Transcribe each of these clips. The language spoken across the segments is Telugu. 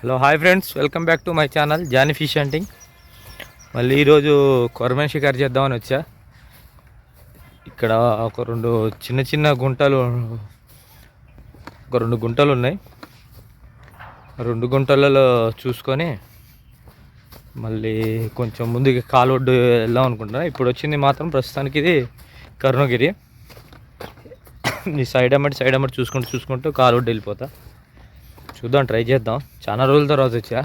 Hello hi friends, welcome back to my channel Johnny fish hunting. మళ్ళీ ఈరోజు కొరమేన్ షికారు చేద్దామని వచ్చా. ఇక్కడ ఒక చిన్న చిన్న గుంటలు రెండు గుంటలు ఉన్నాయి. రెండు గుంటలలో చూసుకొని మళ్ళీ కొంచెం ముందుకి కాలువడ్డు వెళ్దాం అనుకుంటున్నా. ఇప్పుడు వచ్చింది మాత్రం ప్రస్తుతానికి ఇది కరుణగిరి. ఈ సైడ్ అమ్మటి చూసుకుంటూ కాలువడ్డు వెళ్ళిపోతా. చూద్దాం, ట్రై చేద్దాం. చాలా రోజుల తర్వాత వచ్చా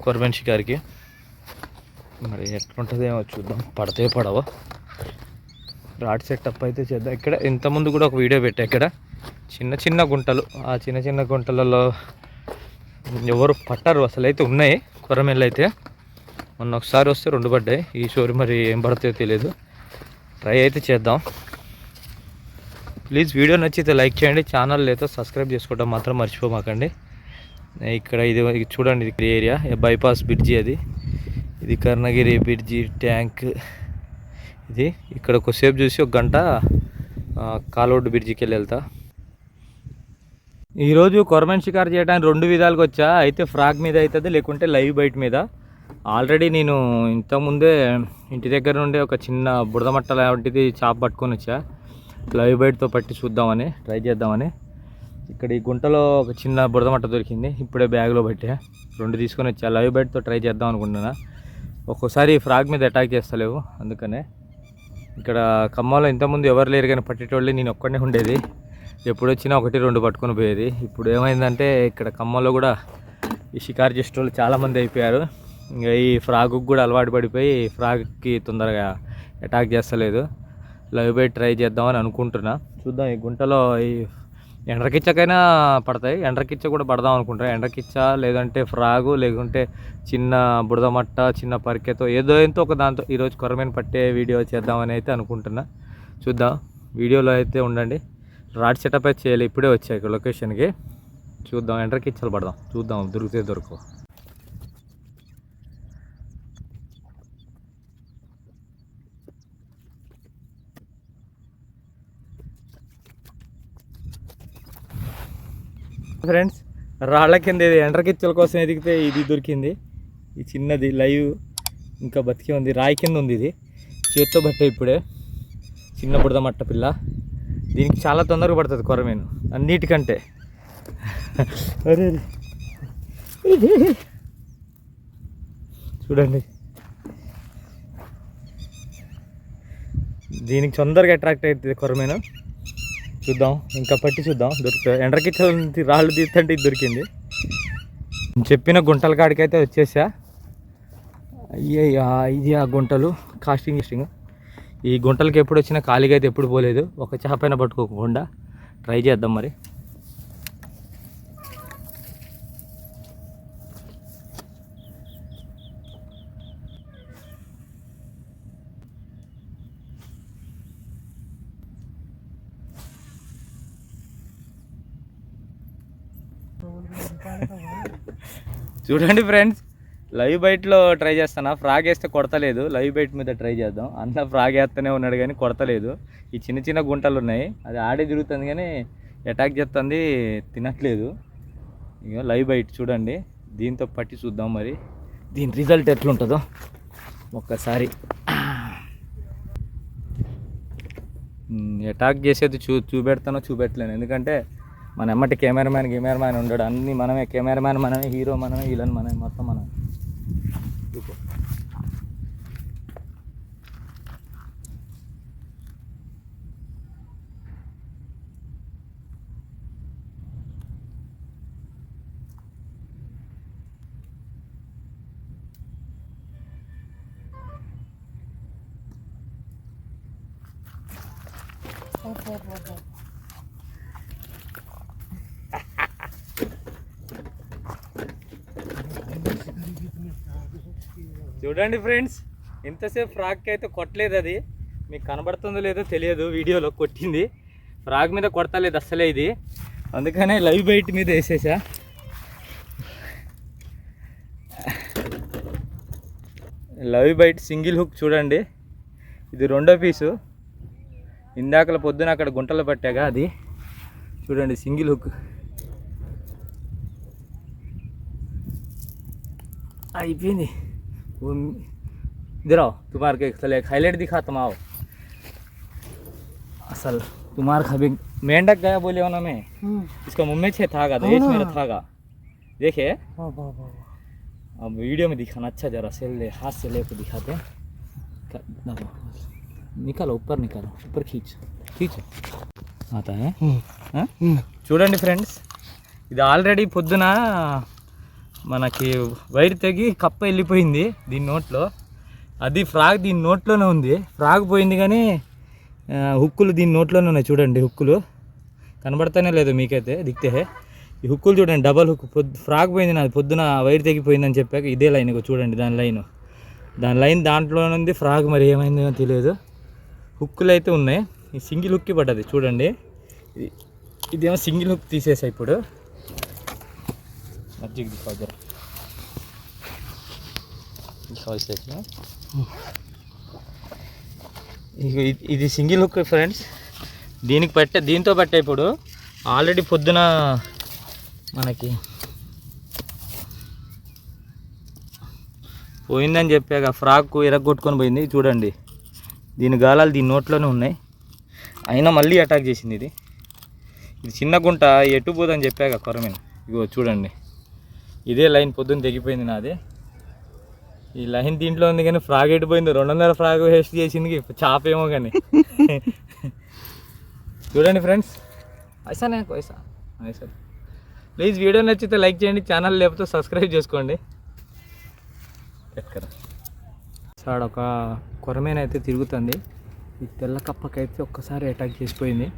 కొరమేన్ షికార్కి. మరి ఎట్లుంటుందేమో చూద్దాం, పడితే పడవ. రాడ్ సెటప్ అయితే చేద్దాం. ఇక్కడ ఇంతకుముందు కూడా ఒక వీడియో పెట్టా. ఇక్కడ చిన్న చిన్న గుంటలు, ఆ చిన్న చిన్న గుంటలలో ఎవరు పట్టారు అసలు. అయితే ఉన్నాయి కొరమేన్లు అయితే. మొన్న ఒకసారి వస్తే 2 పడ్డాయి. ఈ షోరి మరి ఏం పడతాయో తెలియదు. ట్రై అయితే చేద్దాం. ప్లీజ్ వీడియో నచ్చితే లైక్ చేయండి, ఛానల్ అయితే సబ్స్క్రైబ్ చేసుకోవడం మాత్రం మర్చిపోమాకండి. ఇక్కడ ఇది చూడండి, ఇది ఏరియా బైపాస్ బ్రిడ్జి. ఇది కర్ణగిరి బ్రిడ్జి ట్యాంక్. ఇది ఇక్కడ కొద్దిసేపు చూసి 1 గంట కాలువడ్డు బ్రిడ్జికి వెళ్తా. ఈరోజు కొరమేన్ షికారు చేయడానికి 2 విధాలుగా వచ్చా. అయితే ఫ్రాగ్ మీద అవుతుంది, లేకుంటే లైవ్ బైట్ మీద. ఆల్రెడీ నేను ఇంతకుముందే ఇంటి దగ్గర నుండి ఒక చిన్న బురదమట్ట లాంటిది చేప పట్టుకొని వచ్చా. లైవ్ బైట్తో పట్టి చూద్దామని, ట్రై చేద్దామని. ఇక్కడ ఈ గుంటలో ఒక చిన్న బురదమట్ట దొరికింది. ఇప్పుడే బ్యాగ్లో పట్టా. 2 తీసుకొని వచ్చా. లైవ్ బైట్తో ట్రై చేద్దాం అనుకుంటున్నా. ఒక్కోసారి ఫ్రాగ్ మీద అటాక్ చేస్తలేవు, అందుకనే. ఇక్కడ ఖమ్మంలో ఇంతకుముందు ఎవరు లేరు కానీ పట్టేటోళ్ళే, నేను ఒక్కడనే ఉండేది. ఎప్పుడు వచ్చినా 1-2 పట్టుకొని పోయేది. ఇప్పుడు ఏమైందంటే ఇక్కడ ఖమ్మంలో కూడా ఈ షికారు చేసేటోళ్ళు చాలామంది అయిపోయారు. ఇంకా ఈ ఫ్రాగ్కి కూడా అలవాటు పడిపోయి ఫ్రాగ్కి తొందరగా అటాక్ చేస్తలేదు. లైవ్ బైట్ ట్రై చేద్దామని అనుకుంటున్నా. చూద్దాం. ఈ గుంటలో ఈ ఎండ్రకిచ్చకైనా పడతాయి. ఎండ్రకిచ్చ కూడా పడదాం అనుకుంటా. ఎండ్రకిచ్చ లేదంటే ఫ్రాగు, లేకుంటే చిన్న బురదమట్ట, చిన్న పరికెతో ఏదో ఎంతో ఒక దాంతో ఈరోజు కొరమేన్ పట్టే వీడియో చేద్దామని అయితే అనుకుంటున్నా. చూద్దాం, వీడియోలో అయితే ఉండండి. రాడ్ సెటప్ అయితే చేయాలి. ఇప్పుడే వచ్చాయి ఇక్కడ లొకేషన్కి. చూద్దాం, ఎండ్రకిచ్చలు పడదాం. చూద్దాం దొరికితే దొరకవు. ఫ్రెండ్స్, రాళ్ళ కింద ఎండ్రకిచ్చల కోసం ఎదిగితే ఇది దొరికింది. ఈ చిన్నది లైవ్ ఇంకా బతికే ఉంది. రాయి కింద ఉంది. ఇది చేత్తో బట్టే ఇప్పుడే. చిన్న బుడదమట్ట పిల్ల. దీనికి చాలా తొందరగా పడుతుంది కొరమేను అన్నిటికంటే. అరే చూడండి, దీనికి తొందరగా అట్రాక్ట్ అవుతుంది కొరమేను. చూద్దాం, ఇంకా పట్టి చూద్దాం దొరుకుతుంది. ఎండ్రకిచ్చల నుంచి రాళ్ళు తీస్తుంటే ఇది దొరికింది. చెప్పిన గుంటల కాడికైతే వచ్చేసా. అయ్యయ్యా, ఇది ఆ గుంటలు కాస్టింగ్. ఈ గుంటలకి ఎప్పుడు వచ్చినా ఖాళీగా అయితే ఎప్పుడు పోలేదు. ఒక చేపైనా పట్టుకోకుండా ట్రై చేద్దాం మరి. చూడండి ఫ్రెండ్స్, లైవ్ బైట్లో ట్రై చేస్తానా. ఫ్రాగ్ వేస్తే కొడతలేదు. లైవ్ బైట్ మీద ట్రై చేద్దాం. అన్న ఫ్రాగ్ వేస్తూనే ఉన్నాడు కానీ కొడతలేదు. ఈ చిన్న చిన్న గుంటలు ఉన్నాయి, అది ఆడే తిరుగుతుంది కానీ అటాక్ చేస్తుంది, తినట్లేదు. ఇక లైవ్ బైట్ చూడండి, దీంతో పట్టి చూద్దాం మరి దీని రిజల్ట్ ఎట్లుంటుందో ఒక్కసారి. అటాక్ చేసేది చూపెట్టలేను, ఎందుకంటే మన ఎమ్మటి కెమెరామ్యాన్ ఉండడు. అన్నీ మనమే, కెమెరామ్యాన్ మనమే, హీరో మనమే, విలన్ మనమే, మొత్తం మనమే. చూడండి ఫ్రెండ్స్, ఇంతసేపు ఫ్రాగ్కి అయితే కొట్టలేదు. అది మీకు కనబడుతుందో లేదో తెలియదు, వీడియోలో కొట్టింది. ఫ్రాగ్ మీద కొడతలేదు అస్సలే ఇది, అందుకనే లైవ్ బైట్ మీద వేసేసా. లైవ్ బైట్ సింగిల్ హుక్ చూడండి. ఇది 2వ పీసు. ఇందాకల పొద్దున అక్కడ గుంటలో పట్టాగా, అది చూడండి సింగిల్ హుక్. అయిపోయింది. इधर आओ, तुम्हारे के हाईलाइट दिखाता हूँ आओ. असल तुम्हारा कभी मेंढक गया बोले हो ना मैं, इसका मुंह में छे थागा था, एज मेरा थागा देखे. अब वीडियो में दिखाना अच्छा, जरा से ले हाथ से लेके दिखाते हैं. निकालो ऊपर, निकालो ऊपर, खींच खींच आता है. చూడండి ఫ్రెండ్స్, ఇది ఆల్రెడీ పొద్దున మనకి వైర్ తెగి కప్ప వెళ్ళిపోయింది దీని నోట్లో. అది ఫ్రాగ్ దీని నోట్లోనే ఉంది. ఫ్రాగ్ పోయింది కానీ హుక్కులు దీని నోట్లోనే ఉన్నాయి. చూడండి హుక్కులు కనబడతానే లేదు మీకైతే దిక్తే. ఈ హుక్కులు చూడండి, డబల్ హుక్. ఫ్రాగ్ పోయింది నాది పొద్దున, వైర్ తెగిపోయిందని చెప్పాక ఇదే లైన్ చూడండి, దాని లైన్ దాంట్లోనే ఉంది. ఫ్రాగ్ మరి ఏమైందో తెలియదు. హుక్కులు అయితే ఉన్నాయి. ఈ సింగిల్ హుక్కి పడ్డది చూడండి. ఇదేమో సింగిల్ హుక్ తీసేసా ఇప్పుడు. మజ్జిగ ఇది సింగిల్ హుక్ ఫ్రెండ్స్. దీంతో పట్టే ఇప్పుడు ఆల్రెడీ పొద్దున మనకి పోయిందని చెప్పాక ఫ్రాక్ ఎరగొట్టుకొని పోయింది. చూడండి దీని గాలాలు దీని నోట్లోనే ఉన్నాయి, అయినా మళ్ళీ అటాక్ చేసింది. ఇది చిన్న గుంట ఎటు పోదని చెప్పాక కొరమేను. ఇగో చూడండి, ఇదే లైన్ పొద్దున్న తెగిపోయింది నాది. ఈ లైన్ దీంట్లో ఉంది కానీ ఫ్రాగ్ ఎటుపోయింది. 200 ఫ్రాగ్ వేస్ట్ చేసింది చాప ఏమో కానీ. చూడండి ఫ్రెండ్స్, ఐసానే ఐసా ఐసా. ప్లీజ్ వీడియో నచ్చితే లైక్ చేయండి, ఛానల్ లేకపోతే సబ్స్క్రైబ్ చేసుకోండి. ఎక్కడ సార్ ఒక కొరమేనైతే తిరుగుతుంది. ఈ తెల్ల కప్పకైతే ఒక్కసారి అటాక్ చేసిపోయింది.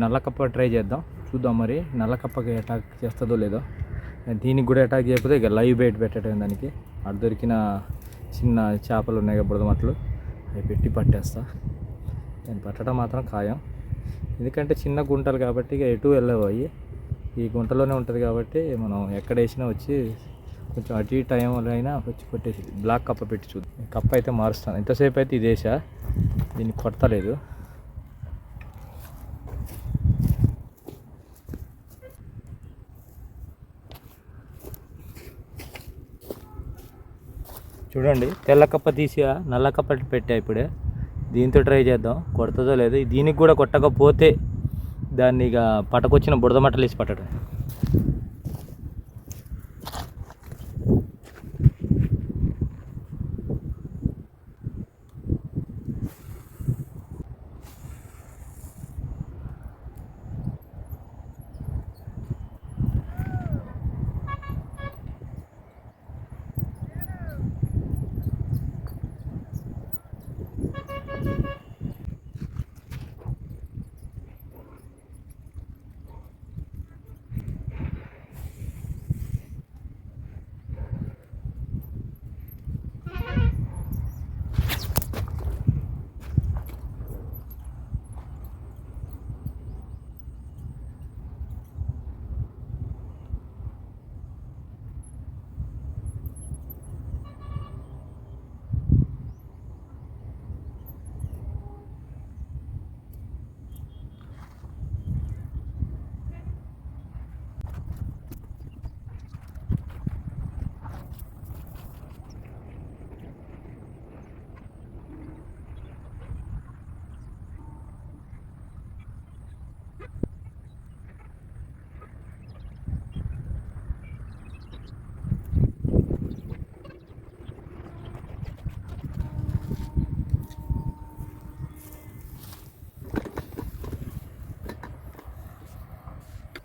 నల్ల కప్ప ట్రై చేద్దాం, చూద్దాం మరి నల్ల కప్పకి అటాక్ చేస్తుందో లేదో. దీనికి కూడా అటాక్ చేయకపోతే ఇక లైవ్ బైట్ పెట్టడం దానికి. అటు దొరికిన చిన్న చేపలు ఉన్నాయి కదా బుడదమట్లు, అవి పెట్టి పట్టేస్తా. దాన్ని పట్టడం మాత్రం ఖాయం, ఎందుకంటే చిన్న గుంటలు కాబట్టి ఇక ఎటు వెళ్ళవు. అవి ఈ గుంటలోనే ఉంటుంది కాబట్టి మనం ఎక్కడ వేసినా వచ్చి కొంచెం అటు టైంలో అయినా వచ్చి కొట్టేసి. బ్లాక్ కప్ప పెట్టి చూద్దాం. కప్ప అయితే మారుస్తాను. ఎంతసేపు అయితే ఇది వేసా, దీన్ని కొడతలేదు. చూడండి తెల్ల కప్ప తీసి నల్ల కప్ప పెట్టా ఇప్పుడే. దీంతో ట్రై చేద్దాం కొడుతుందో లేదో. దీనికి కూడా కొట్టకపోతే దాన్ని ఇక పట్టకొచ్చిన బుడద మట్టలు వేసి పట్టడం.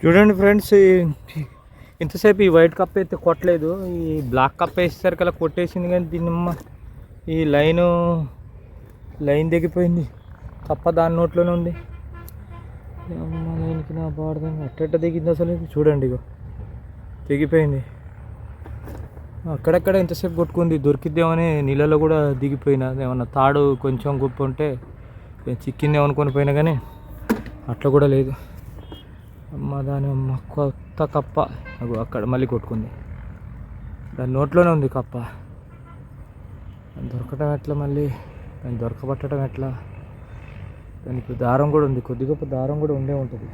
చూడండి ఫ్రెండ్స్, ఇంతసేపు ఈ వైట్ కప్ అయితే కొట్టలేదు. ఈ బ్లాక్ కప్ వేసేసరికి అలా కొట్టేసింది కానీ దీనిమ్మ ఈ లైన్ తెగిపోయింది. కప్ప దాని నోట్లోనే ఉంది. లైన్కి నా బాడదాన్ని అట్టెట్ట దిగింది అసలు. చూడండి ఇగో తెగిపోయింది. అక్కడక్కడ ఎంతసేపు కొట్టుకుంది, దొరికిద్దామని నీళ్ళలో కూడా దిగిపోయినా. ఏమన్నా తాడు కొంచెం గొప్ప ఉంటే చిక్కిందేమో అనుకొని పోయినా కానీ అట్లా కూడా లేదు. అమ్మ దాని అమ్మ కొత్త కప్ప అక్కడ మళ్ళీ కొట్టుకుంది. దాని నోట్లోనే ఉంది కప్ప. దాన్ని దొరకటం ఎట్లా, మళ్ళీ దాన్ని దొరకబట్టడం ఎట్లా? దానికి దారం కూడా ఉంది, కొద్ది గొప్ప దారం కూడా ఉండే ఉంటుంది.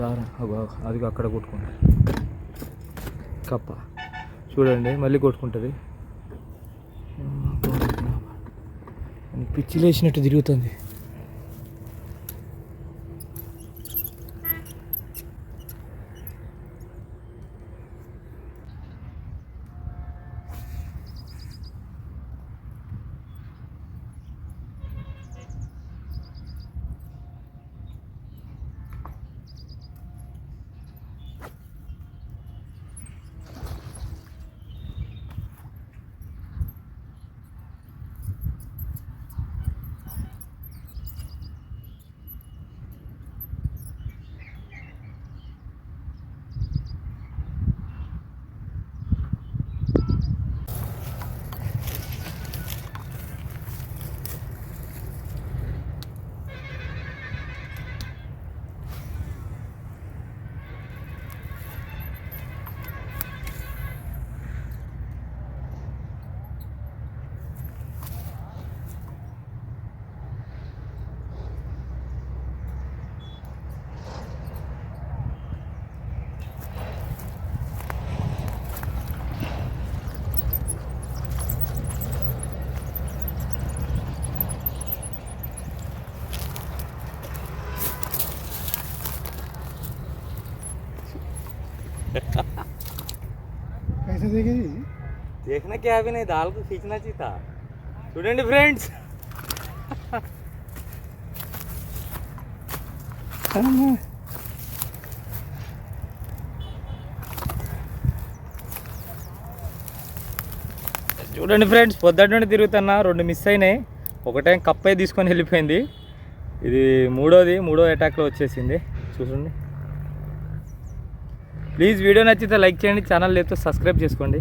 దారం అది అక్కడ కొట్టుకుంది కప్ప. చూడండి మళ్ళీ కొట్టుకుంటుంది. పిచ్చి లేచినట్టు తిరుగుతుంది. कैसे देखेगी? देखना क्या भी नहीं, दाल को खींचना चाहिए था. చూడండి ఫ్రెండ్స్, చూడండి ఫ్రెండ్స్, పొద్దున్న నుండి తిరుగుతున్నా, 2 మిస్ అయినాయి. ఒకటే కప్పే తీసుకొని వెళ్ళిపోయింది. ఇది మూడో అటాక్లో వచ్చేసింది. చూడండి. ప్లీజ్ వీడియో నచ్చితే లైక్ చేయండి, ఛానల్ లేకపోతే సబ్స్క్రైబ్ చేసుకోండి.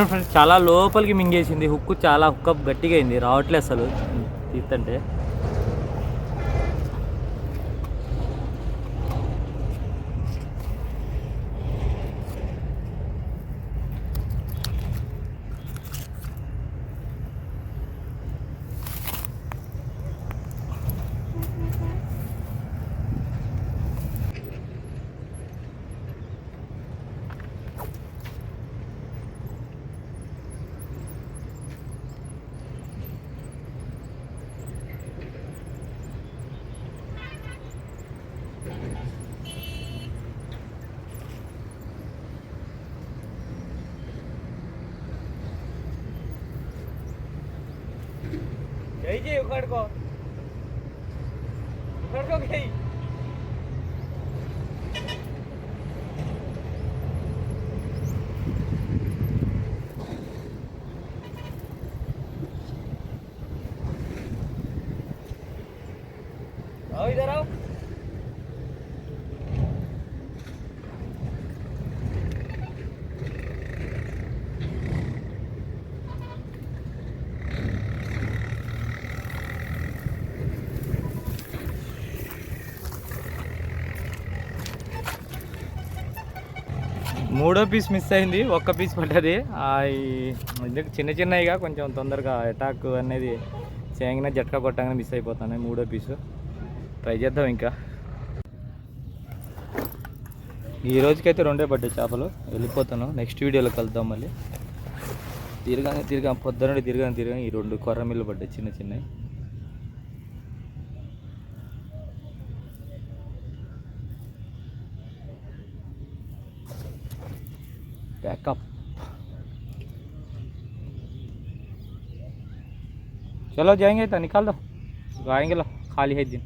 ఫ్రెండ్స్, చాలా లోపలికి మింగేసింది. హుక్ చాలా హుక్కప్ గట్టిగా అయింది, రావట్లేదు అసలు తీస్తుంటే. उखड़को गई. आओ इधर आओ. మూడో పీస్ మిస్ అయింది, ఒక్క పీస్ పడ్డది. చిన్నగా కొంచెం తొందరగా అటాక్ అనేది చేయగానే జట్కా కొట్టగానే మిస్ అయిపోతున్నాయి. మూడో పీసు ట్రై చేద్దాం. ఇంకా ఈ రోజుకైతే 2 పడ్డాయి చేపలు. వెళ్ళిపోతాను, నెక్స్ట్ వీడియోలో కలుద్దాం. మళ్ళీ తిరగా పొద్దున తిరగా ఈ 2 కొర్రమిల్లు పడ్డాయి చిన్నవి. बैकअप. चलो जाएंगे तो निकाल दो. आएंगे ला खाली है दिन